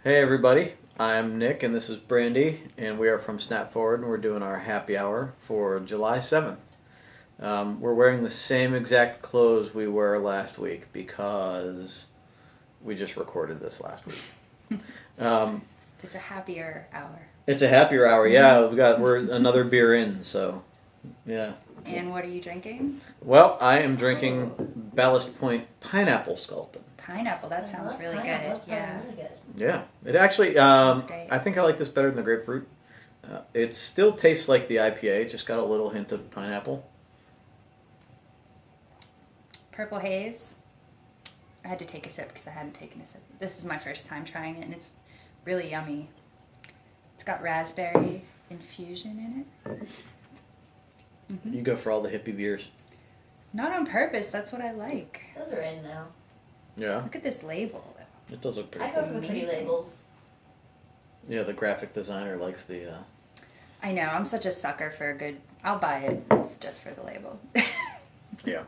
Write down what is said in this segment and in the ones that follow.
Hey everybody, I'm Nick and this is Brandy, and we are from Snap Forward, and we're doing our happy hour for July 7th. We're wearing the same exact clothes we wore last week because we just recorded this last week. Um, It's a happier hour. it's a happier hour, yeah. We're another beer in, so yeah. And what are you drinking? Well, I am drinking Ballast Point Pineapple Sculpin. Pineapple. That sounds really good. That's Yeah. really good. Yeah, it actually. Sounds great. I think I like this better than the grapefruit. It still tastes like the IPA, just got a little hint of pineapple. Purple Haze. I had to take a sip because I hadn't taken a sip. This is my first time trying it, and it's really yummy. It's got raspberry infusion in it. You go for all the hippie beers. Not on purpose. That's what I like. Those are in now. Yeah, Look at this label. it does look pretty I go cool. for the pretty Amazing. labels. Yeah, the graphic designer likes the. I know. I'm such a sucker for a good. I'll buy it just for the label. Yeah.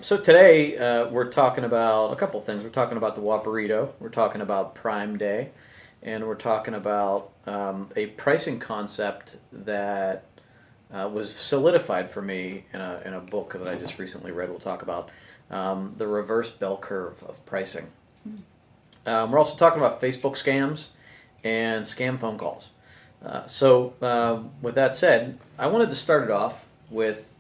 So today we're talking about a couple things. We're talking about the Whopperito. We're talking about Prime Day, and we're talking about a pricing concept that was solidified for me in a book that I just recently read. We'll talk about the reverse bell curve of pricing. We're also talking about Facebook scams and scam phone calls. So with that said, I wanted to start it off with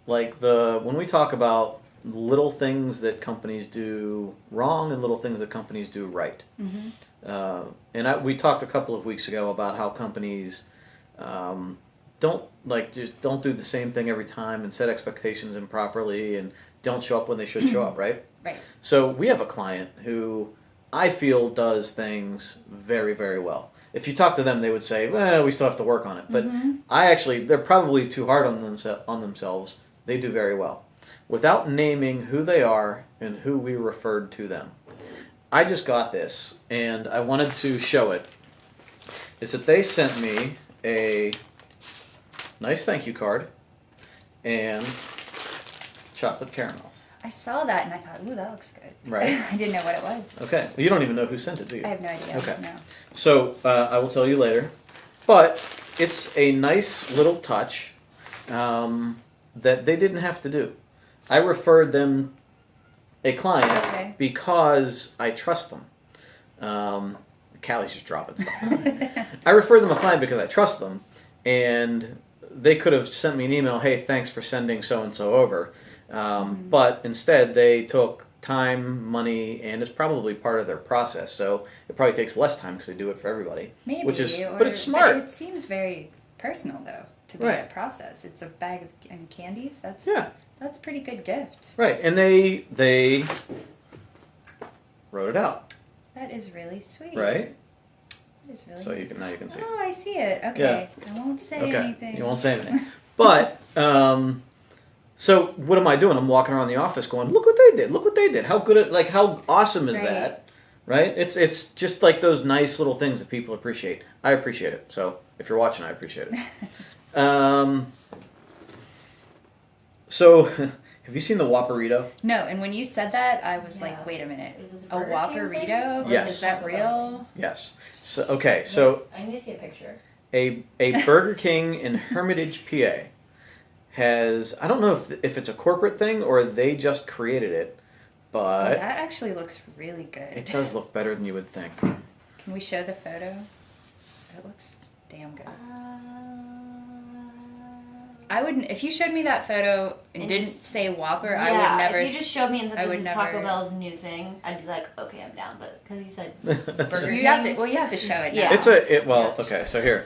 when we talk about little things that companies do wrong and little things that companies do right. Mm-hmm. We talked a couple of weeks ago about how companies don't do the same thing every time and set expectations improperly and don't show up when they should show up, right? Right. So we have a client who I feel does things very, very well. If you talk to them, they would say, "Well, we still have to work on it." But they're probably too hard on themselves. They do very well. Without naming who they are and who we referred to them. I just got this, and I wanted to show it. Is that they sent me a nice thank you card and chocolate caramel. I saw that and I thought, ooh, that looks good. Right. I didn't know what it was. Okay. You don't even know who sent it, do you? I have no idea. Okay. No. So I will tell you later. But it's a nice little touch that they didn't have to do. I referred them a client because I trust them. Callie's just dropping stuff. I referred them a client because I trust them, and they could have sent me an email, "Hey, thanks for sending so-and-so over." But instead, they took time, money, and it's probably part of their process. So it probably takes less time because they do it for everybody. Maybe, But it's smart. But it seems very personal, though, to be Right. a process. It's a bag of candies. That's Yeah. That's a pretty good gift. Right, and they wrote it out, That is really sweet. right? That is really So nice. now you can see. Oh, I see it. Okay. I won't say Okay, anything. you won't say anything. But so what am I doing? I'm walking around the office going, "Look what they did! Look what they did! How how awesome is Right. that?" Right? It's just like those nice little things that people appreciate. I appreciate it. So if you're watching, I appreciate it. So have you seen the Whopperito? No, and when you said that, I was Yeah. like, wait a minute. Is this A Burger King thing? Whopperito? Or Yes. is Is this that Taco Bell real? Yes. So okay, so thing? I need to see a picture. a Burger King in Hermitage, PA, has, I don't know if it's a corporate thing or they just created it, Oh, but that actually looks really good. it does look better than you would think. Can we show the photo? It looks damn good. I wouldn't. If you showed me that photo and, And didn't just- say Whopper, yeah, I would never. if you just showed me and I said would this is Taco never- Bell's new thing, I'd be like, okay, I'm down. But because he said Burger Burger You have to. King. Well, you have to show it. Yeah. Now. It's okay, so here.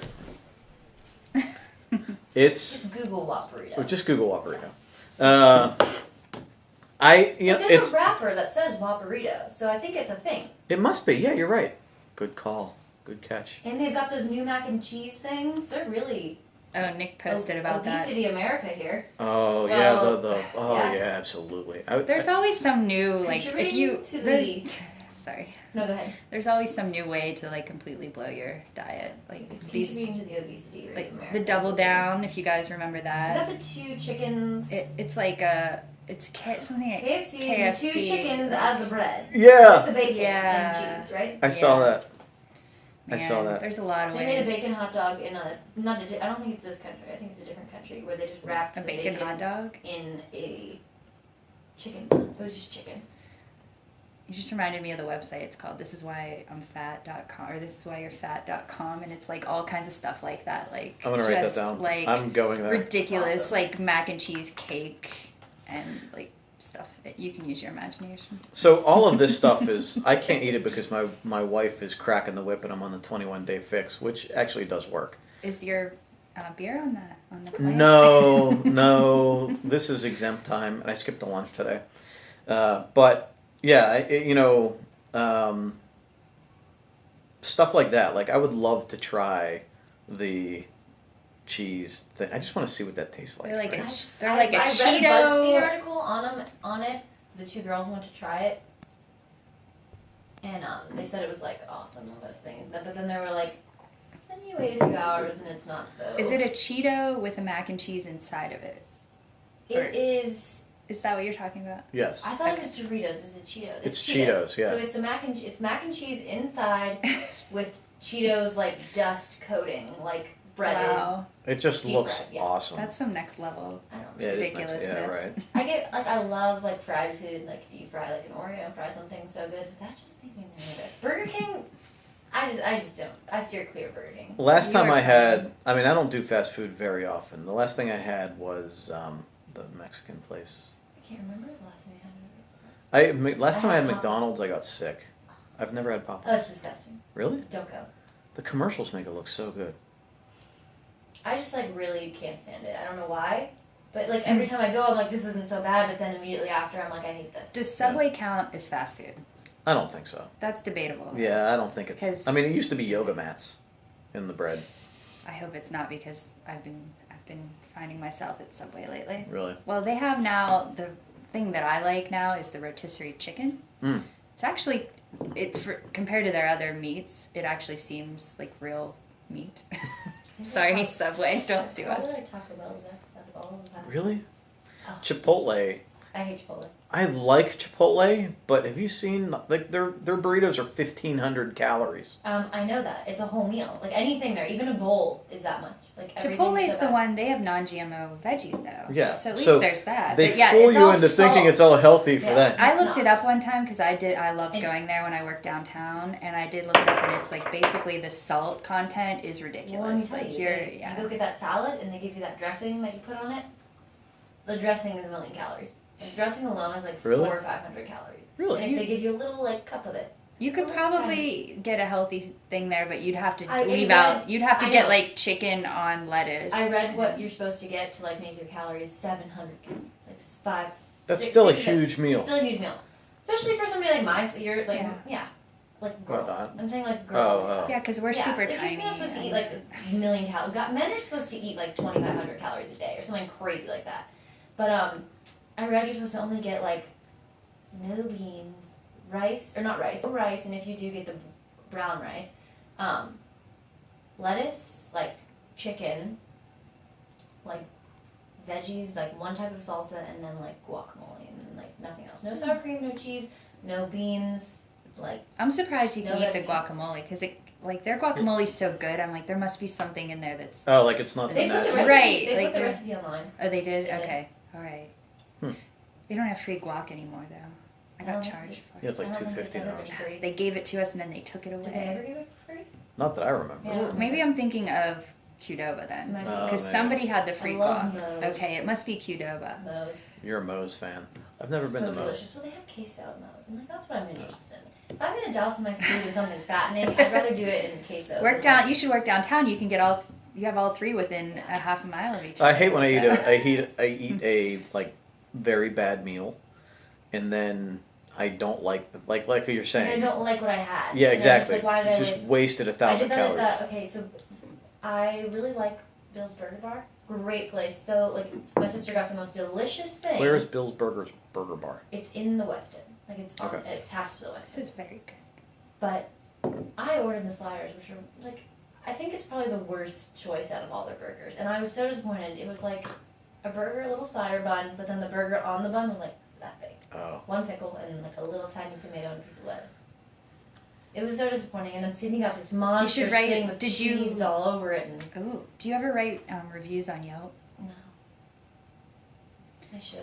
It's Just Google Whopperito. just Google Whopperito. It's There's a rapper that says Whopperito, so I think it's a thing. it must be. Yeah, you're right. Good call. Good catch. And they've got those new mac and cheese things. They're really Oh, Nick posted about that. Obesity America here. Oh Well, yeah, yeah. absolutely. There's always some new like if you Contributing to there's- sorry. No, go ahead. There's always some new way to like completely blow your diet. Like these Contributing to the obesity rate like of America. the double down, if you guys remember Is that. that the two chickens? It's It's something at KFC, the 2 chickens as the bread. With Yeah, the bacon Yeah. and cheese, right? I saw Yeah. that. I Man, saw that. There's a lot of They made a ways. bacon hot dog in a I don't think it's this country. I think it's a different country where they just wrapped A the bacon hot dog. in a chicken bun. It was just chicken. You just reminded me of the website. It's called thisiswhyimfat.com or thisiswhyyourfat.com, and it's like all kinds of stuff like that. Like I'm gonna write that just, down. Like I'm going there. ridiculous, Awesome. like mac and cheese cake and like stuff. You can use your imagination. So all of this stuff is I can't eat it because my wife is cracking the whip and I'm on the 21-day fix, which actually does work. Is your beer on the plan? No, this is exempt time, and I skipped the lunch today. But yeah, stuff like that. Like I would love to try the cheese thing. I just want to see what that tastes like. They're like right? They're like a I read a Cheeto- BuzzFeed article on it. The 2 girls went to try it, and they said it was like awesome, the best thing. But then they were like, then you wait a few hours and it's not so. Is it a Cheeto with a mac and cheese inside of it? It is. Is that what you're talking about? Yes. I thought it was Doritos. It's a Cheeto. It's Cheetos, yeah. So it's mac and cheese inside with Cheetos like dust coating, like breaded. Wow, It just Deep looks fried, yeah. awesome. that's some next level I don't know. Yeah, it is nice. ridiculousness. Yeah, right. I get like I love like fried food. Like if you fry like an Oreo and fry something so good, but that just makes me nervous. Burger King, I just don't. I steer clear of Burger King. Last You time are I had, I mean, I don't do fast food very often. The last thing I had was the Mexican place. I can't remember the last thing I had. Last time I had had Popeyes. McDonald's, I got sick. I've never had Popeyes. Oh, it's disgusting. Really? Don't go. The commercials make it look so good. I just like really can't stand it. I don't know why, but like every time I go, I'm like, this isn't so bad. But then immediately after, I'm like, I hate this. Does Subway count as fast food? I don't think so. That's debatable. Yeah, I don't think it's. 'Cause- I mean, it used to be yoga mats in the bread. I hope it's not because I've been finding myself at Subway lately. Really? Well, they have now the thing that I like now is the rotisserie chicken. Mm. It's actually compared to their other meats, it actually seems like real meat. Sorry, Subway, don't sue Why did us. I talk about that stuff all the time? Really? Oh. Chipotle. I hate Chipotle. I like Chipotle, but have you seen like their burritos are 1,500 calories? I know that it's a whole meal. Like anything there, even a bowl is that much. Like Chipotle is so the bad. one, they have non-GMO veggies though. Yeah, So at least so there's that. They But yeah, fool it's you all into thinking salt. it's all healthy for Yeah. that. I It's looked it not. up one time because I loved And- going there when I worked downtown, and I did look it up, and it's like basically the salt content is ridiculous. Well, let me tell like you, here, you yeah. go get that salad and they give you that dressing that you put on it. The dressing is 1,000,000 calories. The dressing alone is like Really? 400 or 500 calories. Really? And if they give you a little like cup of it, You could Well, probably get a healthy thing there, but you'd have to I leave read- out. You'd have to I get know. like chicken on lettuce. I read what you're supposed to get to like make your calories 700 calories, like 5. That's 6, still a 6, huge meal. Still a huge meal, especially for somebody like my. You're like Yeah. like girls. not? I'm saying like girls. Oh. Yeah, because we're super like, tiny. You're not supposed to eat like a million calories. Men are supposed to eat like 2,500 calories a day or something crazy like that. But I read you're supposed to only get like no beans, rice or not rice, no rice, and if you do get the brown rice, lettuce, like chicken, like veggies, like one type of salsa, and then like guacamole, and like nothing else. No sour cream, no cheese, no beans, like. I'm surprised you No can eat the red meat. guacamole because it like their guacamole's so good. I'm like there must be something in there that's. Oh, like it's not They the put the natural. recipe. Right, They like put the they're- recipe online. Oh, they did. They did. Okay, all right. Hmm. They don't have free guac anymore though. I got Oh, charged for Yeah, it's I like don't think $2.50 they've done now. it it. free. They gave it to us and then they took it Did they ever away. give it for free? Not that I remember. Yeah. Well, maybe I'm thinking of Qdoba then. Might be. Oh, Because maybe. somebody had the free I love guac. Moe's. Okay, it must be Qdoba. Moe's. You're a Moe's fan. I've never been So to Moe's. delicious. Well, they have queso at Moe's. I'm like, that's what I'm interested in. If I'm gonna douse my food in something fattening, I'd rather do it in queso. Work than, down. You should work downtown. You can get all. You have all three within Yeah. a half a mile of each I other. hate when I eat so. I eat a like very bad meal, and then I don't like like what you're And I saying. don't like what I had. Yeah, And I'm just exactly. like, why did I Just waste? wasted I 1,000 did that calories. at the. Okay, so I really like Bill's Burger Bar. Great place. So like, my sister got the most delicious thing. Where is Bill's Burger Bar? It's in the Westin. Like it's on, Okay. attached to the This Westin. is very good. But I ordered the sliders, which are like, I think it's probably the worst choice out of all their burgers. And I was so disappointed. It was like a burger, a little slider bun, but then the burger on the bun was like that big. Oh. One pickle and like a little tiny tomato and a piece of lettuce. It was so disappointing. And then Sydney got this monster write- thing with did you- cheese all over it. And Ooh, do you ever write reviews on Yelp? no, I should.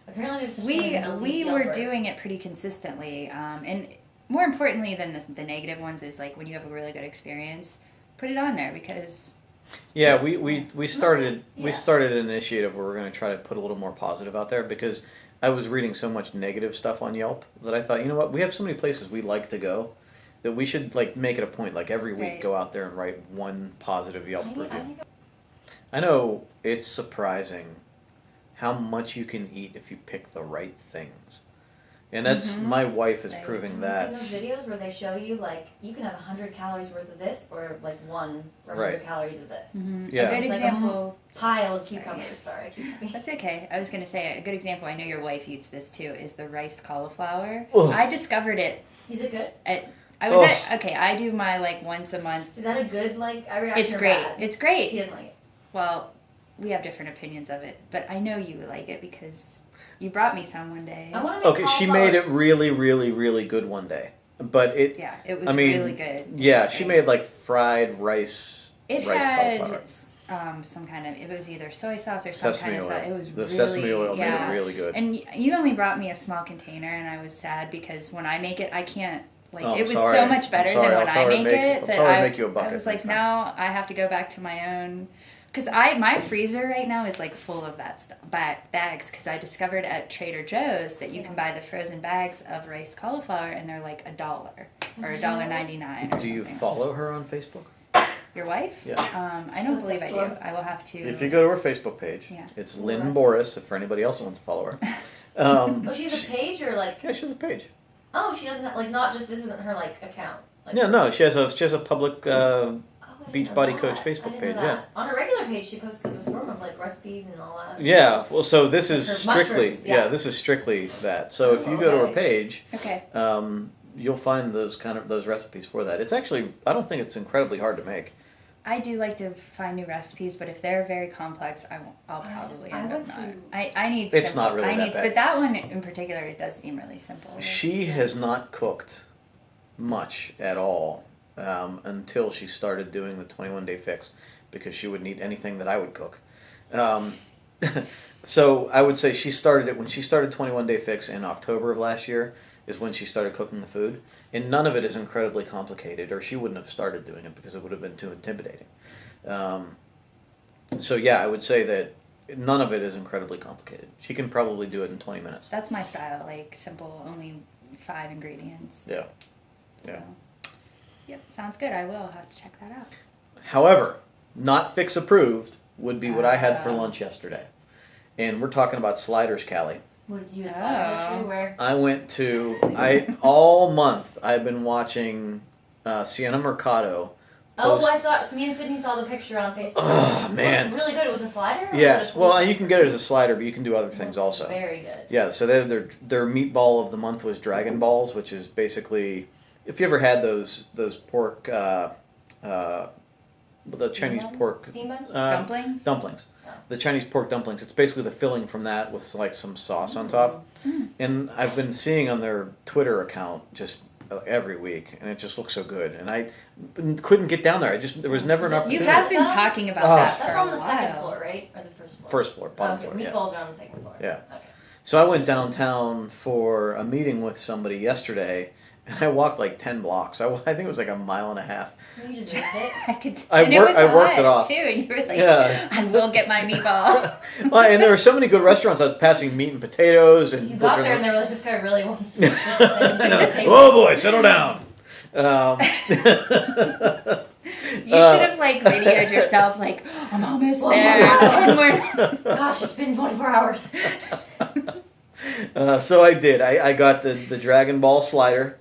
Apparently, there's such thing We as an elite were Yelper. doing it pretty consistently, and more importantly than the negative ones is like when you have a really good experience, put it on there because Yeah, we started Yeah. we started an initiative where we're going to try to put a little more positive out there because I was reading so much negative stuff on Yelp that I thought, you know what, we have so many places we like to go that we should like make it a point, like every week, Right. go out there and write one positive Yelp I review. think I know it's surprising how much you can eat if you pick the right things, and that's Mhm. my wife is Right. proving Have you that. seen those videos where they show you like you can have 100 calories worth of this or like one or 100 Right. calories of this Yeah. a good It's like a example. pile of Sorry. cucumbers. Sorry, I keep That's okay. I was gonna say a good example. I know your wife eats this too. Is the riced cauliflower? Ugh. I discovered it Is it good? at. I was Ugh. at. Okay, I do my like once a month. Is that a good like? I reaction It's or great. bad? It's He great. didn't like it. Well, we have different opinions of it, but I know you like it because you brought me some one day. I want to make Okay, she cauliflower. made it really, really, really good one day, but it. Yeah, it was I mean, really good. It Yeah, was she great. made like fried rice. It rice had cauliflower. some kind of. It was either soy sauce or some Sesame kind of oil. sauce. It was The really, sesame oil yeah. made it really good. And you only brought me a small container, and I was sad because when I make it, I can't. Like Oh, it I'm was sorry. so much better I'm sorry. than I'll when tell I her to make make- it I'll that tell her to I, make you a I bucket was like, next time. now I have to go back to my own. Because my freezer right now is like full of that stuff, bags. Because I discovered at Trader Joe's that you can buy the frozen bags of riced cauliflower, and they're like $1 or $1.99. Do you follow her on Facebook? Your wife? Yeah. I don't What's believe that I do. for? I will have to. If you go to her Facebook page, Yeah. it's Well, Lynn that's Boris. If for anybody else that wants to follow her, Oh, she's a page or like? yeah, she has a page. Oh, she doesn't have, like not just this isn't her like account. Like, Yeah, no, she has a public. Oh, I didn't know Beachbody that. Coach I Facebook didn't page, know that. On her regular page, she posts a storm of like recipes and all that. Yeah, well, so this is Her strictly mushrooms, yeah. this is strictly that. So if you go to her Okay. page, Okay. you'll find those recipes for that. It's actually I don't think it's incredibly hard to make. I do like to find new recipes, but if they're very complex, I'll probably I end up went not. to- I need. It's simple. not really I that need, bad. but that one in particular, it does seem really simple. She has not cooked much at all until she started doing the 21-day fix because she wouldn't eat anything that I would cook. So I would say she started it when she started 21-day fix in October of last year is when she started cooking the food. And none of it is incredibly complicated or she wouldn't have started doing it because it would have been too intimidating. So yeah, I would say that none of it is incredibly complicated. She can probably do it in 20 minutes. That's my style, like simple, only 5 ingredients. Yeah. So, Yeah. Yep, sounds good. I will. I'll have to check that out. However, not fix approved would be what I had for Ah. lunch yesterday. And we're talking about sliders, Callie. What did you Oh. decide where? I went to all month I've been watching Sienna Mercado. Oh, post- I saw. Me and Sydney saw the picture on Facebook. Oh, man. It was really good. It was a slider. Or Yes, was it a well, full- you can get it as a slider, but you can do other things also. Very good. Yeah, so their meatball of the month was Dragon Balls, which is basically if you ever had those pork the Chinese Steam bun? pork Steam bun? Dumplings? dumplings. Oh. The Chinese pork dumplings. It's basically the filling from that with like some sauce on top. And I've been seeing on their Twitter account just every week, and it just looks so good. And I couldn't get down there. There was never an You You opportunity. have been Is that- talking about Oh. that for That's a on the while. second floor, right? Or the first floor? First floor, bottom Okay, floor. Yeah. meatballs are on the second floor. Yeah. Okay. So I went downtown for a meeting with somebody yesterday, and I walked like 10 blocks. I think it was like a mile and a half. You just did it. I could. I and it wor- was I worked it hot, off. too, and you were like, Yeah. "I will get my meatball." Well, and there were so many good restaurants. I was passing meat and potatoes and You got butcher- there and they were like, this guy really wants this thing I know. at the table. Oh boy, settle down. You should have like videoed yourself, like, "I'm almost there." 10 more. Gosh, it's been 24 hours. So I did. I got the Dragon Ball slider,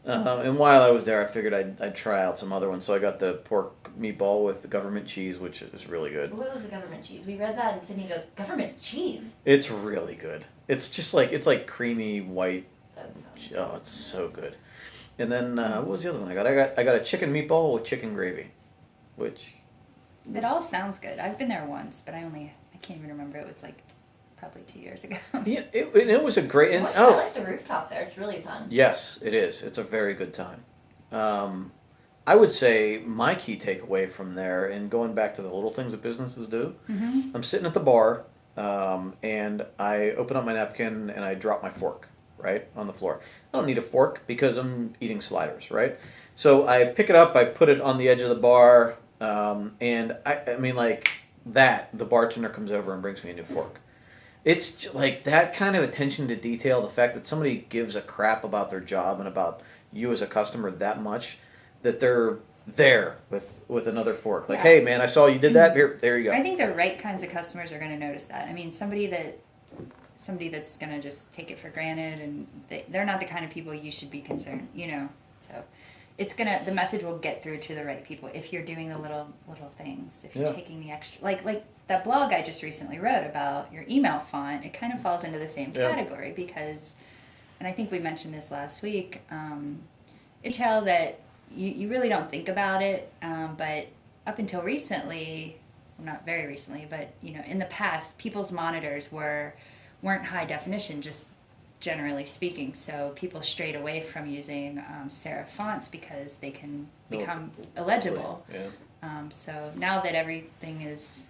and while I was there, I figured I'd try out some other ones. So I got the pork meatball with the government cheese, which is really good. What was the government cheese? We read that and Sydney goes, government cheese? It's really good. It's just like creamy white. That sounds... Oh, it's so good. And then what was the other one I got? I got a chicken meatball with chicken gravy, which It all sounds good. I've been there once, but I only I can't even remember. It was like probably 2 years ago. Yeah, it was a great. And, I like the rooftop there. It's really fun. yes, it is. It's a very good time. I would say my key takeaway from there, and going back to the little things that businesses do, I'm sitting at the bar, and I open up my napkin and I drop my fork right on the floor. I don't need a fork because I'm eating sliders, right? So I pick it up, I put it on the edge of the bar, and I mean like that. The bartender comes over and brings me a new fork. It's like that kind of attention to detail, the fact that somebody gives a crap about their job and about you as a customer that much, that they're there with another fork. Like, Yeah. hey man, I saw you did that. Here, there you go. I think the right kinds of customers are going to notice that. I mean, somebody that's going to just take it for granted, and they're not the kind of people you should be concerned, you know. So the message will get through to the right people if you're doing the little things. If you're Yeah. taking the extra, like that blog I just recently wrote about your email font, it kind of falls into the same Yeah. category because, and I think we mentioned this last week. You tell that you really don't think about it, but up until recently, well, not very recently, but you know, in the past, people's monitors weren't high definition, just generally speaking. So people strayed away from using serif fonts because they can become illegible. Yeah. So now that everything is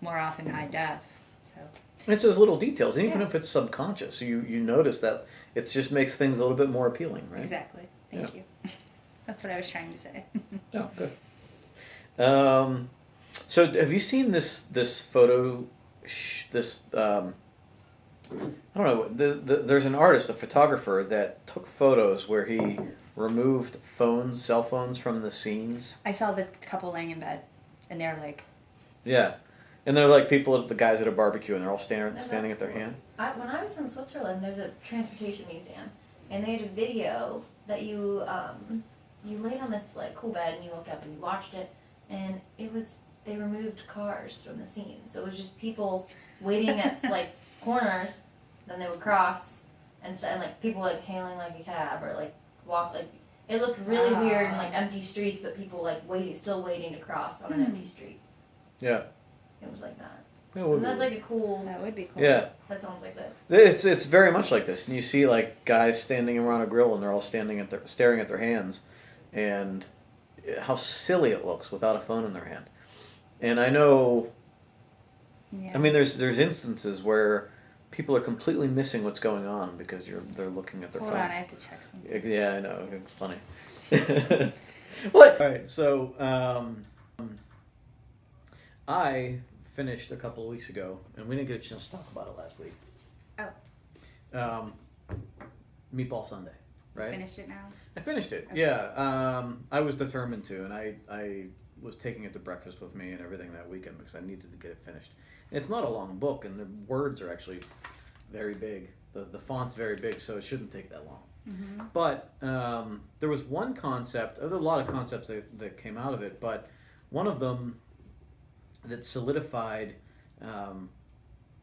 more often high def, so It's those little details, and even Yeah. if it's subconscious, you notice that it just makes things a little bit more appealing, right? exactly. Thank you. That's what I was trying to say. Oh, good. So have you seen this photo? I don't know. There's an artist, a photographer, that took photos where he removed cell phones from the scenes. I saw the couple laying in bed, and they're like, Yeah, and they're like the guys at a barbecue, and they're all standing that's at their cool. hands. When I was in Switzerland, there's a transportation museum, and they had a video that you laid on this like cool bed and you looked up and you watched it, and they removed cars from the scene, so it was just people waiting at like corners, then they would cross and like people like hailing like a cab or like walk like. It looked really weird and like empty streets, but people like still waiting to cross on an empty street. Yeah. It was like that. Yeah, And that's like a cool. that would be cool. yeah. That sounds like this. It's very much like this. And you see like guys standing around a grill and they're all staring at their hands, and how silly it looks without a phone in their hand. And I know, Yeah. I mean, there's instances where people are completely missing what's going on because they're looking at their Hold phone. on, I have to check something. Yeah, I know. It's funny. What? All right. So I finished a couple of weeks ago, and we didn't get a chance to talk about it last week. Oh. Meatball Sunday, right? Finish it now. I finished it. Okay. Yeah. I was determined to, and I was taking it to breakfast with me and everything that weekend because I needed to get it finished. And it's not a long book, and the words are actually very big. The font's very big, so it shouldn't take that long. Mm-hmm. But there was one concept. There were a lot of concepts that came out of it, but one of them that solidified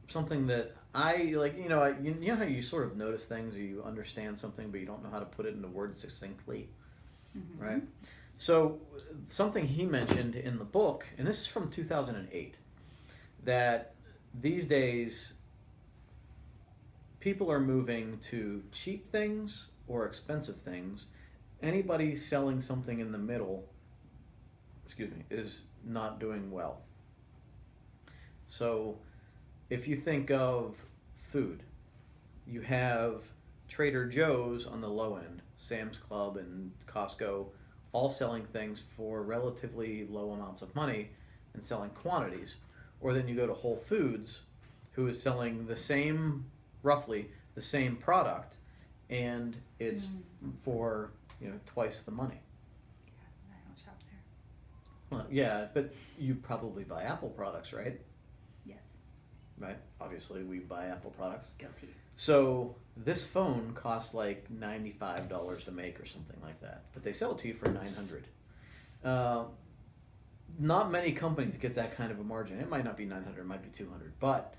something that I like. You know how you sort of notice things, or you understand something, but you don't know how to put it into words succinctly, Mm-hmm. right? So something he mentioned in the book, and this is from 2008, that these days people are moving to cheap things or expensive things. Anybody selling something in the middle, is not doing well. So if you think of food, you have Trader Joe's on the low end, Sam's Club and Costco, all selling things for relatively low amounts of money and selling quantities. Or then you go to Whole Foods, who is selling roughly the same product, and it's for twice the money. I don't shop there. Well, yeah, but you probably buy Apple products, right? Yes. Right. Obviously, we buy Apple products. Guilty. So this phone costs like $95 to make or something like that, but they sell it to you for $900. Not many companies get that kind of a margin. It might not be $900, it might be $200, but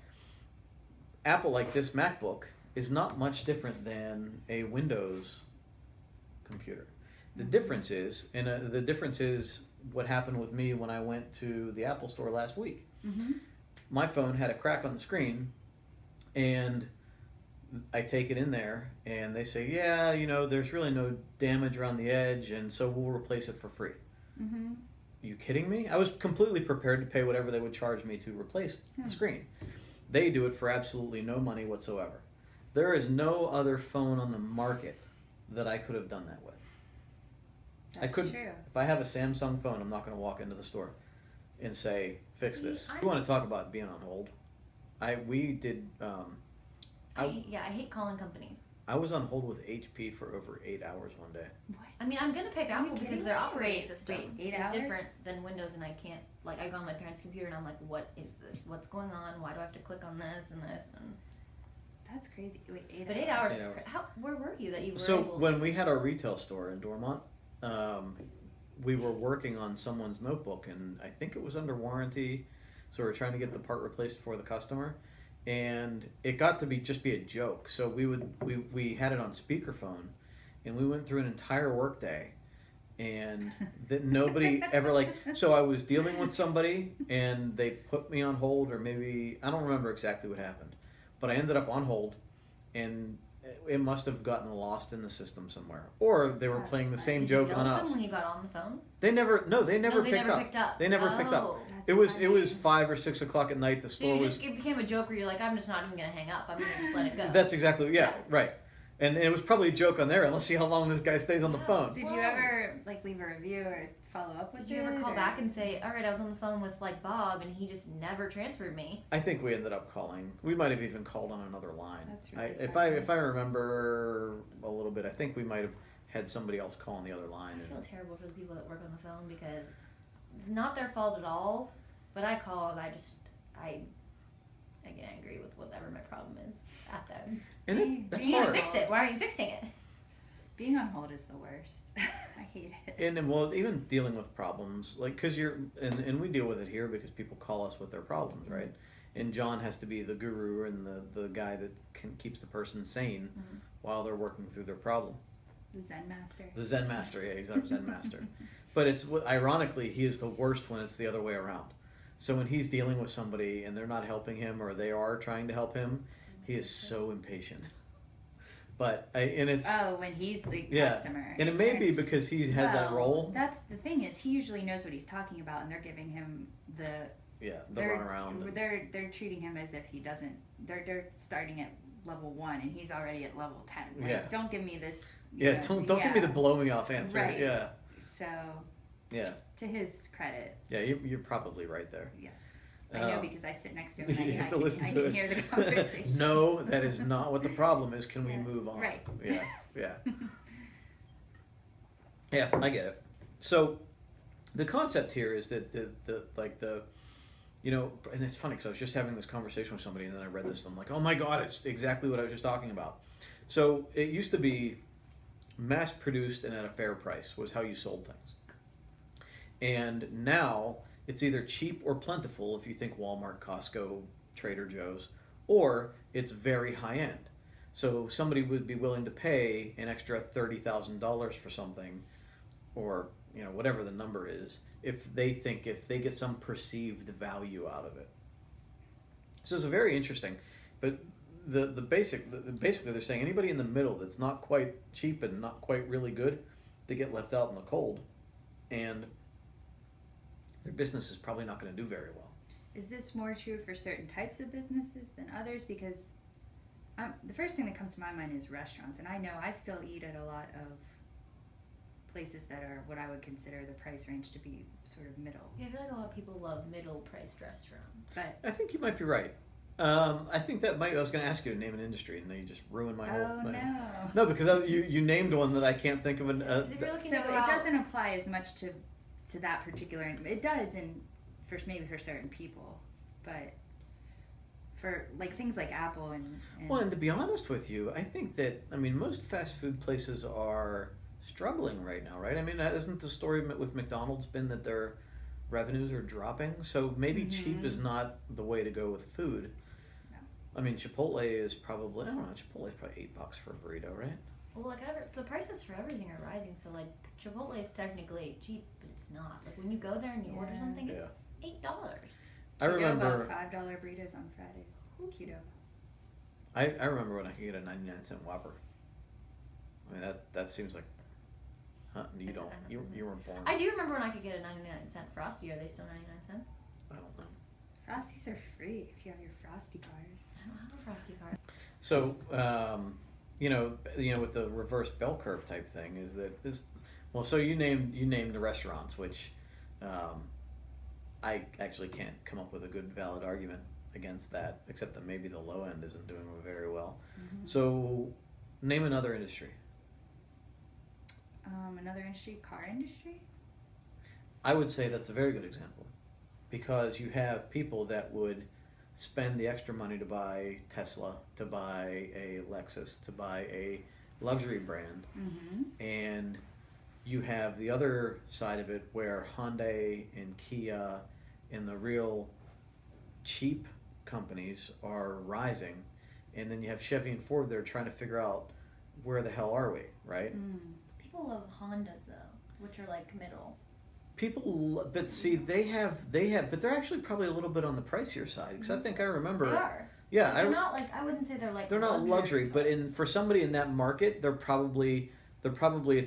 Apple, like this MacBook, is not much different than a Windows computer. The difference is what happened with me when I went to the Apple store last week. Mm-hmm. my phone had a crack on the screen, and I take it in there, and they say, yeah, there's really no damage around the edge, and so we'll replace it for free. Mm-hmm. Are you kidding me? I was completely prepared to pay whatever they would charge me to replace the screen. They do it for absolutely no money whatsoever. There is no other phone on the market that I could have done that with. That's true. If I have a Samsung phone, I'm not going to walk into the store and say, fix this. You want to talk about being on hold? We did... I hate calling companies. I was on hold with HP for over 8 hours one day. What? I mean, I'm gonna pick Are you Apple because kidding their me? operating Wait, system 8 is hours? different than Windows, and I can't I go on my parents' computer and I'm like, what is this? What's going on? Why do I have to click on this and this? And That's crazy. Wait, 8 but hours. 8 hours. 8 hours. Where were you that you were So able? when we had our retail store in Dormont, we were working on someone's notebook, and I think it was under warranty, so we were trying to get the part replaced for the customer, and it got to just be a joke. So we had it on speakerphone, and we went through an entire workday, and that nobody ever So I was dealing with somebody, and they put me on hold, or maybe I don't remember exactly what happened, but I ended up on hold, and it must have gotten lost in the system somewhere, or they were That's playing the funny. same Did you joke yell on at them us. when you got on the phone? They never picked up. Picked up. They never picked up. Oh. That's It was funny. 5 or 6 o'clock at night. The So store was. it became a joke where you're like, I'm just not even gonna hang up. I'm gonna just let it go. That's exactly Yeah. right. And it was probably a joke on there. And let's see how long this guy stays on the Yeah. phone. Did you Whoa. ever leave a review or follow up with Did you it? ever call or- back and say, all right, I was on the phone with Bob and he just never transferred me? I think we ended up calling. We might have even called on another line. That's really if funny. I remember a little bit, I think we might have had somebody else call on the other line. I feel terrible for the people that work on the phone because not their fault at all, but I call and I get angry with whatever my problem is at them. And that's You need to hard. fix it. Why aren't you fixing it? Being on hold is the worst. I hate it. And well, even dealing with problems, because and we deal with it here because people call us with their problems, right? And John has to be the guru and the guy that keeps the person sane while they're working through their problem. The Zen master. The Zen master, yeah, he's our Zen master. But ironically, he is the worst when it's the other way around. So when he's dealing with somebody and they're not helping him, or they are trying to help him, he is so impatient. But it's when he's the yeah, customer. and it may be because he has that Well, role. That's the thing is he usually knows what he's talking about, and they're giving him the run around. They're treating him as if he doesn't. They're starting at level 1 and he's already at level 10. Like, Yeah. don't give me this. Don't give me the blow me off answer. Right. Yeah. So Yeah. to his credit, Yeah, you're probably right there. yes. I know Um, because I sit next to him You and have I to can, listen I to can it. hear the conversation. No, that is not what the problem is. Can we Yeah. move on? Right. Yeah. Yeah. Yeah, I get it. So, the concept here is that and it's funny because I was just having this conversation with somebody and then I read this and I'm like, oh my god, it's exactly what I was just talking about. So it used to be mass produced and at a fair price was how you sold things. And now it's either cheap or plentiful if you think Walmart, Costco, Trader Joe's, or it's very high end. So somebody would be willing to pay an extra $30,000 for something, or whatever the number is, if they get some perceived value out of it. So it's very interesting, but basically they're saying anybody in the middle that's not quite cheap and not quite really good, they get left out in the cold, and their business is probably not going to do very well. Is this more true for certain types of businesses than others? Because the first thing that comes to my mind is restaurants, and I know I still eat at a lot of places that are what I would consider the price range to be sort of middle. Yeah, I feel like a lot of people love middle-priced restaurants. But I think you might be right. I think I was going to ask you to name an industry, and then you just ruined my whole. No, because you named one that I can't think of. If you're looking so to it go out- doesn't apply as much to that particular. It does maybe for certain people, but for things like Apple and Well, and to be honest with you, I think that most fast food places are struggling right now, right? Isn't the story with McDonald's been that their revenues are dropping? So maybe cheap is not the way to go with food. No. Chipotle is probably, I don't know, Chipotle is probably $8 for a burrito, right? Well, the prices for everything are rising. So Chipotle is technically cheap, but it's not. When you go there and you order Yeah. something, it's $8. I remember. About $5 burritos on Fridays. Ooh, Qdoba. I remember when I could get a 99-cent Whopper. I mean that seems like. Huh? You Is it- don't. I don't You remember. you weren't born. I do remember when I could get a 99-cent Frosty. Are they still 99 cents? I don't know. Frosties are free if you have your Frosty card. I don't have a Frosty card. So, with the reverse bell curve type thing is that this. Well, so you named the restaurants, which I actually can't come up with a good valid argument against that, except that maybe the low end isn't doing very well. Mm-hmm. So, name another industry. Another industry, car industry. I would say that's a very good example, because you have people that would spend the extra money to buy Tesla, to buy a Lexus, to buy a luxury brand, Mm-hmm. and you have the other side of it where Hyundai and Kia and the real cheap companies are rising, and then you have Chevy and Ford that are trying to figure out where the hell are we, right? Mm. People love Hondas though, which are like middle. People, but see, they have, but they're actually probably a little bit on the pricier side, because I think I remember. They are. Yeah, They're not like, I wouldn't say they're like they're not luxury, but cars. for somebody in that market, they're probably at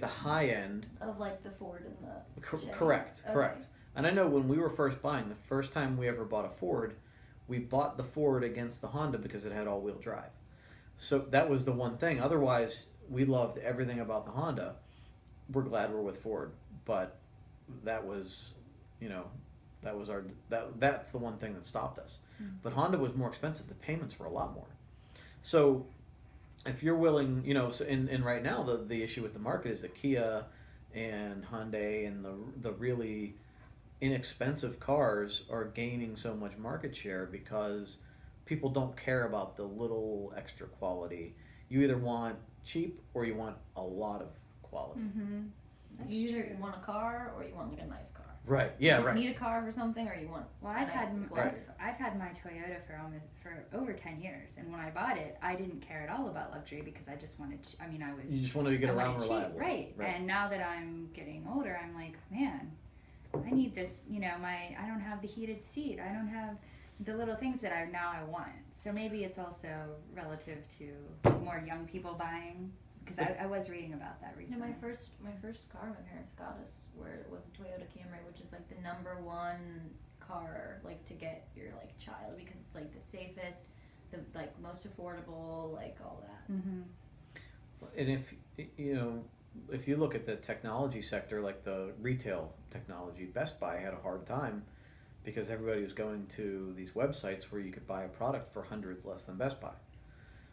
the high end. Of like the Ford and the Chevy. Correct, Okay. correct. And I know when we were first buying, the first time we ever bought a Ford, we bought the Ford against the Honda because it had all-wheel drive. So that was the one thing. Otherwise, we loved everything about the Honda. We're glad we're with Ford, but that was, that's the one thing that stopped us. Mm. But Honda was more expensive. The payments were a lot more. So if you're willing, and right now the issue with the market is that Kia and Hyundai and the really inexpensive cars are gaining so much market share because people don't care about the little extra quality. You either want cheap or you want a lot of quality. Mm-hmm. That's You either true. want a car or you want like a nice car. Right. Yeah. You just Right. need a car for something, or you want. Well, a I've nice had Ford. I've had my Toyota for over 10 years, and when I bought it, I didn't care at all about luxury because I just wanted. I was. You just wanted to get I around wanted cheap, reliably. right? And now that I'm getting older, I'm like, man, I need this. I don't have the heated seat. I don't have the little things that I want. So maybe it's also relative to more young people buying. Because I was reading about that No, recently. my first car my parents got us was a Toyota Camry, which is like the #1 car like to get your like child, because it's like the safest, the like most affordable, like all that. Mm-hmm. And if you look at the technology sector, like the retail technology, Best Buy had a hard time because everybody was going to these websites where you could buy a product for hundreds less than Best Buy.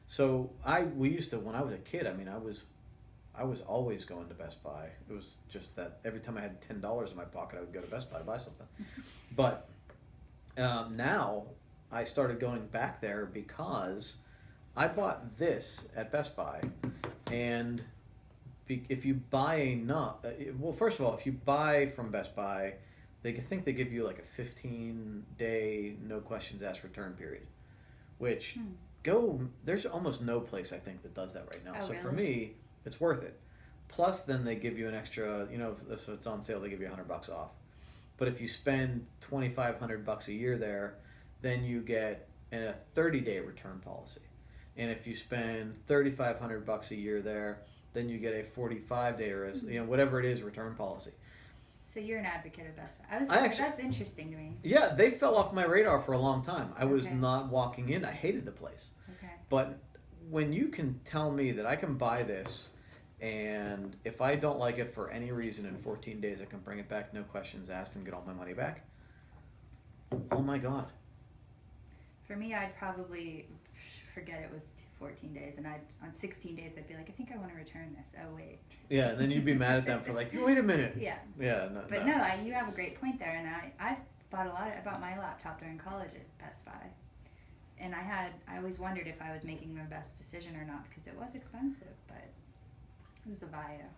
So we used to, when I was a kid, I was always going to Best Buy. It was just that every time I had $10 in my pocket, I would go to Best Buy to buy something. But now I started going back there because I bought this at Best Buy, and if you buy enough, well, first of all, if you buy from Best Buy, they think they give you like a 15-day no questions asked return period, which there's almost no place I think that does that right now. Oh, So for really? me, it's worth it. Plus, then they give you an extra, if it's on sale, they give you $100 off. But if you spend $2,500 a year there, then you get a 30-day return policy. And if you spend $3,500 a year there, then you get a 45-day or whatever it is return policy. So you're an advocate of Best Buy. That's interesting to me. Yeah, they fell off my radar for a long time. I was Okay. not walking in. I hated the place. Okay. But when you can tell me that I can buy this, and if I don't like it for any reason in 14 days, I can bring it back, no questions asked, and get all my money back. Oh my God. For me, I'd probably forget it was 14 days, and on 16 days, I'd be like, I think I want to return this. Oh, wait. Yeah, and then you'd be mad at them for like, wait a minute. Yeah. Yeah, But you have a great point there, and I bought my laptop during college at Best Buy. And I always wondered if I was making the best decision or not, because it was expensive, but it was a Vaio.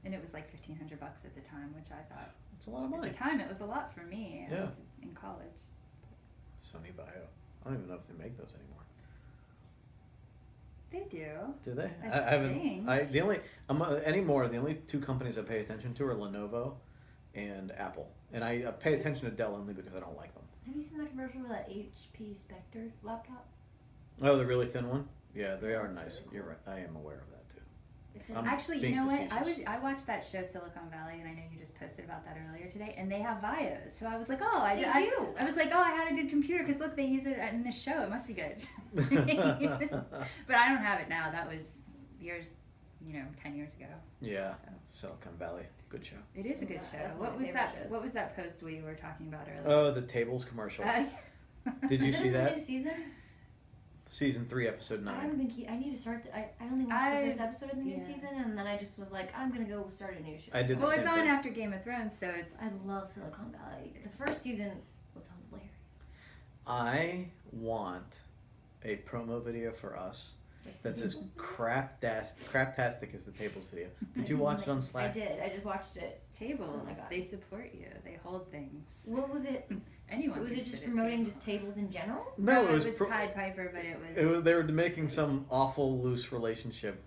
And it was like $1,500 at the time, which I thought, It's a lot of at money. the time, it was a lot for me. I Yeah. was in college. Sony Vaio. I don't even know if they make those anymore. They do. Do they? I haven't. think. The only two companies I pay attention to are Lenovo and Apple. And I pay attention to Dell only because I don't like them. Have you seen that commercial for that HP Spectre laptop? Oh, the really thin one? Yeah, they are That's nice. really cool. You're right. I am aware of that too. It's I'm Actually, you being know what? facetious. I watched that show Silicon Valley, and I know you just posted about that earlier today. And they have VIOS, so I was like, oh, They do. I was like, oh, I had a good computer because look, they use it in this show. It must be good. But I don't have it now. That was years, 10 years ago. Yeah, So. Silicon Valley. Good show. It is a good Yeah, show. that's one What of my was favorite that? shows. What was that post we were talking about earlier? Oh, the tables commercial. Did you Is see it that? a new season? Season 3, episode I 9. haven't been. I need to start. I only watched I- the first episode of the new yeah. season, and then I just was like, I'm gonna go start a new show. I did the Well, same it's on thing. after Game of Thrones, so it's. I love Silicon Valley. The first season was hilarious. I want a promo video for us that's as craptastic as the tables video. Did you watch it on I Slack? did. I just watched it. Tables. Oh my God. They support you. They hold things. What was it? Anyone Was can it just sit at promoting tables. just tables in general? No, it was pro- Pied Piper, but it was. it was. They were making some awful loose relationship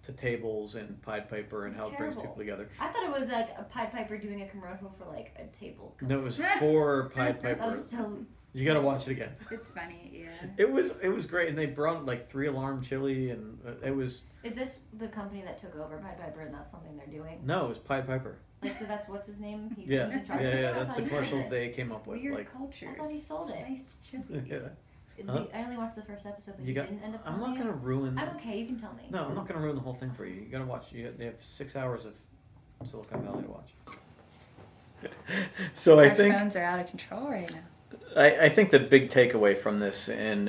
to tables and Pied Piper and It's how it brings terrible. people together. I thought it was like a Pied Piper doing a commercial for like a tables. No, it was for Pied That Piper. was so. You gotta watch it again. It's funny, yeah. It was great, and they brought like 3 alarm chili, and it was Is this the company that took over Pied Piper, and that's something they're doing? no, it was Pied Piper. Like, so that's what's his name? He's Yeah, in charge. yeah, of it? yeah. I That's thought the he sold commercial it. they came up with. Weird Like, cultures. I thought he sold it. Sliced chili. yeah. I only watched the first episode, but You he got. didn't end up I'm selling not gonna it. ruin. I'm okay. You can tell me. No, I'm not gonna ruin the whole thing for you. You gotta watch. They have 6 hours of Silicon Valley to watch. So Our I think phones are out of control right now. I think the big takeaway from this, and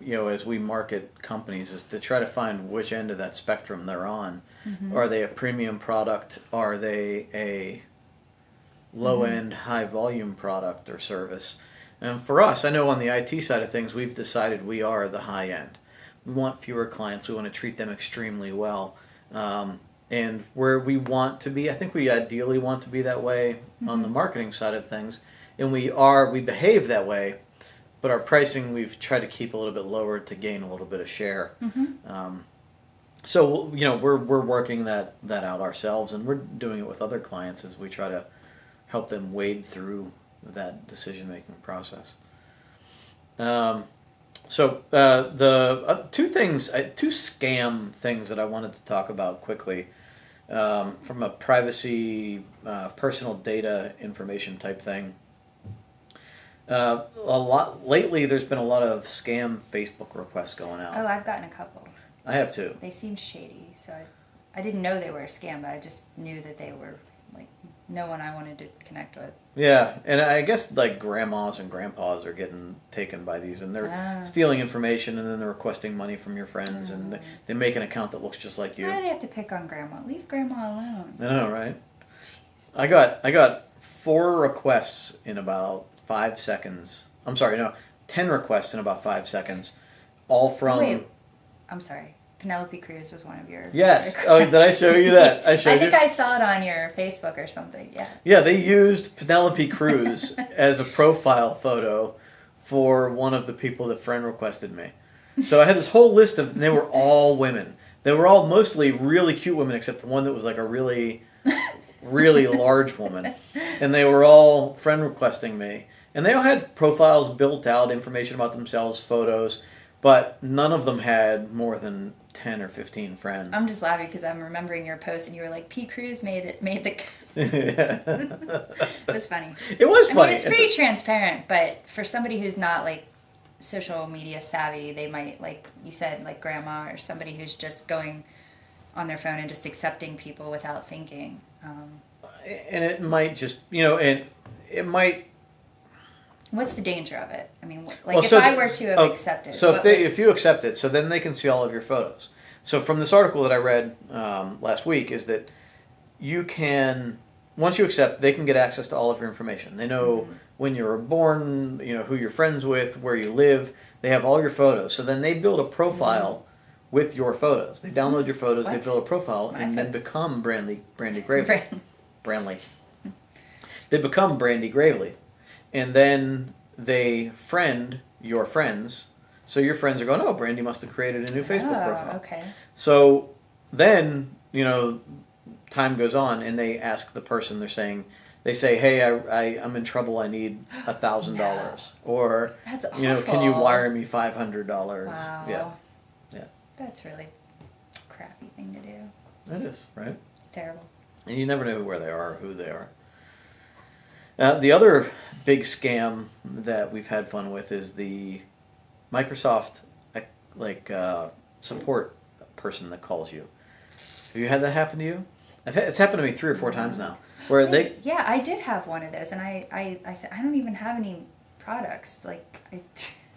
as we market companies, is to try to find which end of that spectrum they're on. Mm-hmm. Are they a premium product? Are they a low end, high volume product or service? And for us, I know on the IT side of things, we've decided we are the high end. We want fewer clients. We want to treat them extremely well. And where we want to be, I think we ideally want to be that way on the marketing side of things. And we behave that way, but our pricing we've tried to keep a little bit lower to gain a little bit of share. So we're working that out ourselves, and we're doing it with other clients as we try to help them wade through that decision making process. The two scam things that I wanted to talk about quickly, from a privacy, personal data information type thing. Lately, there's been a lot of scam Facebook requests going out. Oh, I've gotten a couple. I have too. They seemed shady, so I didn't know they were a scam, but I just knew that they were like no one I wanted to connect with. Yeah, and I guess like grandmas and grandpas are getting taken by these, and they're stealing information, and then they're requesting money from your friends, and they make an account that looks just like you. Why do they have to pick on grandma? Leave grandma alone. I know, right? I got 4 requests in about 5 seconds. I'm sorry, no, 10 requests in about 5 seconds, all from. Wait, I'm sorry. Penelope Cruz was one of your. Yes. requests. Oh, did I show you that? I showed I think you. I saw it on your Facebook or something. Yeah. Yeah, they used Penelope Cruz as a profile photo for one of the people that friend requested me. So I had this whole list and they were all women. They were all mostly really cute women, except the one that was like a really, really large woman. And they were all friend requesting me. And they all had profiles built out, information about themselves, photos, but none of them had more than 10 or 15 friends. I'm just laughing because I'm remembering your post and you were like, P. Cruz made the. It was funny. It was I funny. mean, it's pretty transparent, but for somebody who's not like social media savvy, they might, like you said, like grandma or somebody who's just going on their phone and just accepting people without thinking. And it might just, and it might. What's the danger of it? I mean, like Well, if so I the- were to have oh, accepted. So what if you accept it, so then they can see all of your photos. So from this article that I read last week is that you can, once you accept, they can get access to all of your information. They know when you were born, who you're friends with, where you live. They have all your photos. So then they build a profile with your photos. They download your photos, they What? build a profile, My and then photos. become Brandy Gravely. Brandley. They become Brandy Gravely. And then they friend your friends. So your friends are going, oh, Brandy must have created a new Facebook profile. Okay. So then, time goes on and they ask the person, they're saying, they say, "Hey, I'm in trouble. I need $1,000," or That's awful. can you wire me $500? Wow. Yeah, yeah, That's really a crappy thing to do. it is, right? It's terrible. And you never know where they are or who they are. The other big scam that we've had fun with is the Microsoft support person that calls you. Have you had that happen to you? It's happened to me 3 or 4 times now. Where they Yeah, I did have one of those, and I said I don't even have any products. Like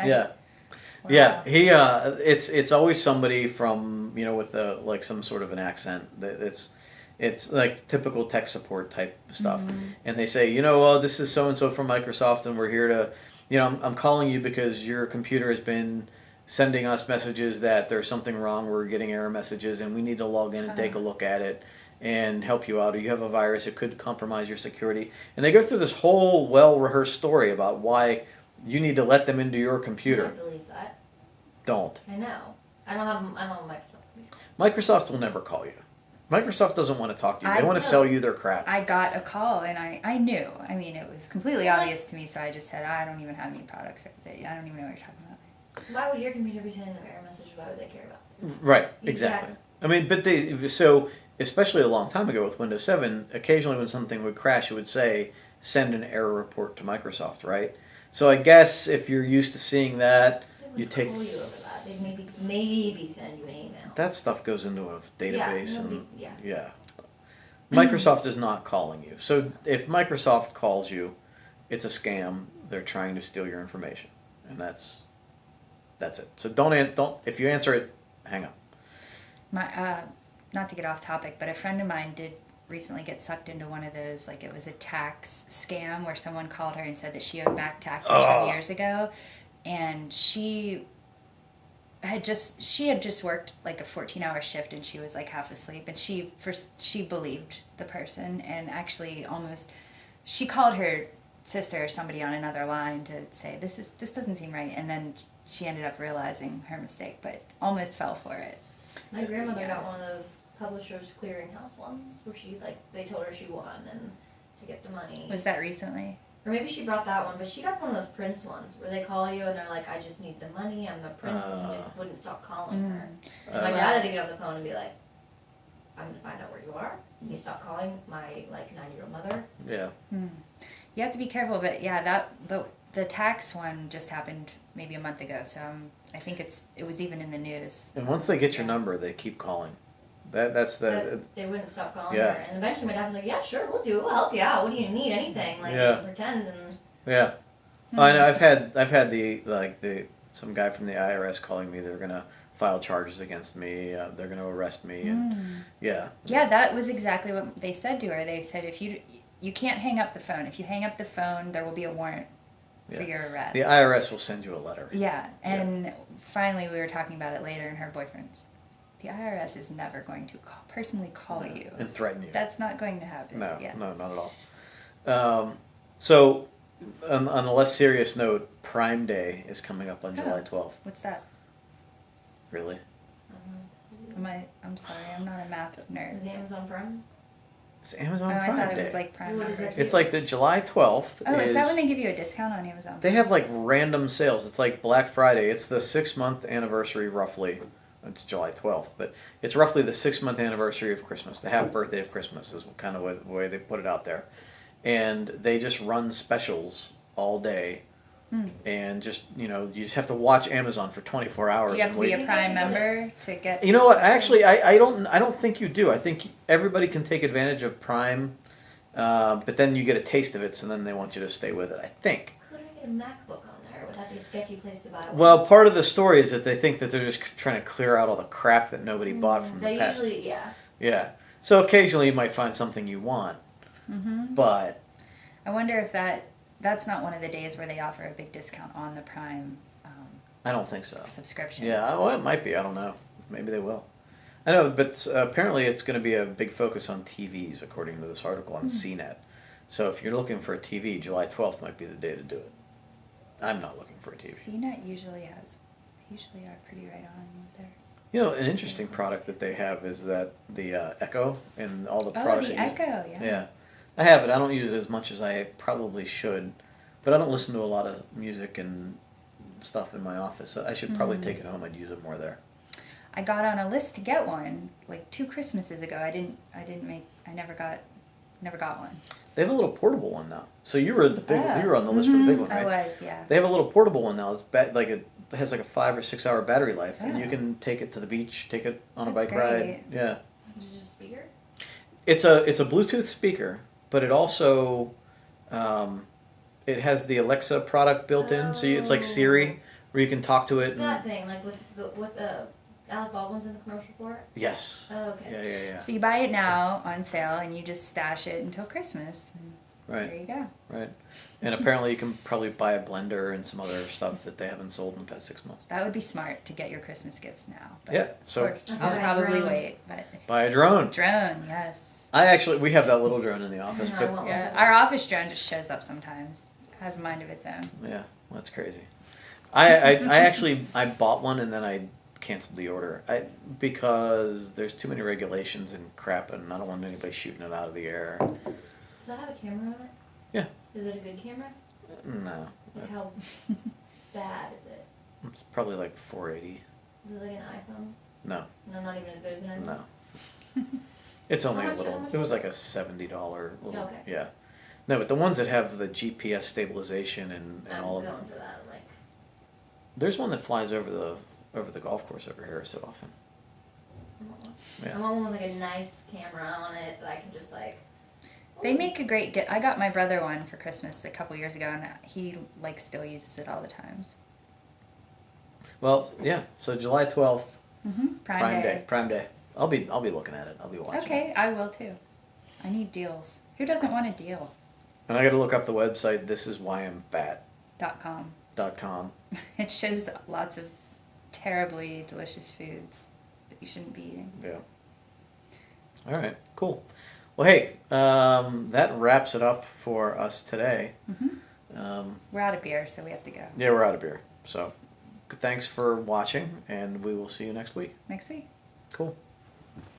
yeah. Wow. Yeah, it's always somebody from with some sort of an accent that it's like typical tech support type stuff, and they say this is so and so from Microsoft, and we're here to I'm calling you because your computer has been sending us messages that there's something wrong. We're getting error messages, and we need to log in and take a look at it and help you out, or you have a virus that could compromise your security. And they go through this whole well-rehearsed story about why you need to let them into your computer. I believe that. Don't. I know. I don't have Microsoft. Microsoft will never call you. Microsoft doesn't want to talk to you. They I want to know. sell you their crap. I got a call, and I knew. I mean, it was completely What? obvious to me, so I just said, I don't even have any products. I don't even know what you're talking about. Why would your computer be sending them error messages? Why would they care about it? Right, exactly. I mean, but especially a long time ago with Windows 7, occasionally when something would crash, it would say, send an error report to Microsoft, right? So I guess if you're used to seeing that, They would call you over that. They'd maybe send you an email. that stuff goes into a database. Yeah. Yeah. Microsoft is not calling you. So if Microsoft calls you, it's a scam. They're trying to steal your information, and that's it. So don't if you answer it, hang up. My not to get off topic, but a friend of mine did recently get sucked into one of those, like it was a tax scam where someone called her and said that she owed back taxes from years ago, and she had just worked like a 14-hour shift, and she was like half asleep, and she believed the person, and actually she called her sister or somebody on another line to say this doesn't seem right, and then she ended up realizing her mistake, but almost fell for it. My grandmother Yeah. got one of those Publishers Clearinghouse ones where they told her she won and to get the money. Was that recently? Or maybe she brought that one, but she got one of those Prince ones where they call you and they're like, I just need the money, I'm the Prince, and he just wouldn't stop calling her. And my dad had to get on the phone and be like, I'm going to find out where you are. Can you stop calling my 9-year-old mother? Yeah. You have to be careful, but yeah, the tax one just happened maybe a month ago, so I think it was even in the news. And once they get your number, they keep calling. That's the. They wouldn't stop calling Yeah. her. And eventually my dad was like, yeah, sure, we'll do it. We'll help you out. What do you need? Anything. Yeah. Pretend and... Yeah. I know. I've had some guy from the IRS calling me. They're gonna file charges against me. They're gonna arrest me. And yeah. Yeah, that was exactly what they said to her. They said if you can't hang up the phone. If you hang up the phone, there will be a warrant for your arrest. The IRS will send you a letter. Yeah, and finally we were talking about it later, and her boyfriend's. The IRS is never going to personally call you and threaten you. That's not going to happen. No, yeah. no, not at all. So, on a less serious note, Prime Day is coming up on July 12th. What's that? Really? I'm sorry, I'm not a math nerd. Is it Amazon Prime? It's Amazon I Prime thought Day. it was like Prime What is members. it? It's like the July 12th. Oh, is that when they give you a discount on Amazon? They have like random sales. It's like Black Friday. It's the 6-month anniversary, roughly. It's July 12th, but it's roughly the 6-month anniversary of Christmas. The half birthday of Christmas is kind of the way they put it out there. And they just run specials all day. And just, you just have to watch Amazon for 24 hours. Do you have to be wait. a Prime member to get? You know what? special? Actually, I don't think you do. I think everybody can take advantage of Prime, but then you get a taste of it, so then they want you to stay with it. I think. Could I get a MacBook on there? Would that be a sketchy place to buy one? Well, part of the story is that they think that they're just trying to clear out all the crap that nobody bought from They the past. usually, yeah. Yeah. So occasionally you might find something you want, but I wonder if that's not one of the days where they offer a big discount on the Prime I don't think so. subscription. Yeah, well, it might be. I don't know. Maybe they will. I know, but apparently it's going to be a big focus on TVs, according to this article on CNET. So if you're looking for a TV, July 12th might be the day to do it. I'm not looking for a TV. CNET usually are pretty right on there. You know, an interesting product that they have is that the Echo and all the products. Oh, the that use- Echo, yeah. Yeah. I have it. I don't use it as much as I probably should, but I don't listen to a lot of music and stuff in my office. So I should probably take it home. I'd use it more there. I got on a list to get one like 2 Christmases ago. I never got one. They have a little portable one now. So you were you were on the list for the big one, right? I was, yeah. They have a little portable one now. It's it has like a 5 or 6 hour battery life, and you Oh. can take it to the beach, take it on a That's bike ride. great. Yeah, Is it just a speaker? it's a Bluetooth speaker, but it also it has the Alexa product built in, so it's like Siri, where you can talk to it. It's that thing, like with Alec Baldwin's in the commercial for it? Yes. Oh, okay. Yeah. So you buy it now on sale and you just stash it until Christmas. And Right. there you go. Right. And apparently you can probably buy a blender and some other stuff that they haven't sold in the past 6 months. That would be smart to get your Christmas gifts now. But Yeah. So I'll Okay. probably Drone. wait. But buy a drone. drone, yes. We have that little drone in the office, I but want Yeah, one. our office drone just shows up sometimes. Has a mind of its own. yeah, that's crazy. I bought one and then I canceled the order. Because there's too many regulations and crap, and I don't want anybody shooting it out of the air. Does that have a camera on it? Yeah. Is it a good camera? No, Like how bad is it? it's probably like 480. Is it like an iPhone? No, No, not even as good as an iPhone. no. It's only How a much- little. how much It was was like a $70 little. Okay. Yeah. No, but the ones that have the GPS stabilization and I'm all of going them. for that. Like, There's one that flies over the golf course over here so often. I want one. Yeah. I want one with like a nice camera on it that I can just like. They make a great gift. I got my brother one for Christmas a couple years ago, and he like still uses it all the time. Well, yeah. So July 12th, Prime Day. Prime Day. I'll be looking at it. I'll be watching. Okay, I will too. I need deals. Who doesn't want a deal? And I got to look up the website. thisiswhyimfat.com. .com. It shows lots of terribly delicious foods that you shouldn't be eating. Yeah. All right. Cool. Well, hey, that wraps it up for us today. We're out of beer, so we have to go Yeah, we're out of beer. So, thanks for watching, and we will see you next week. next week. Cool.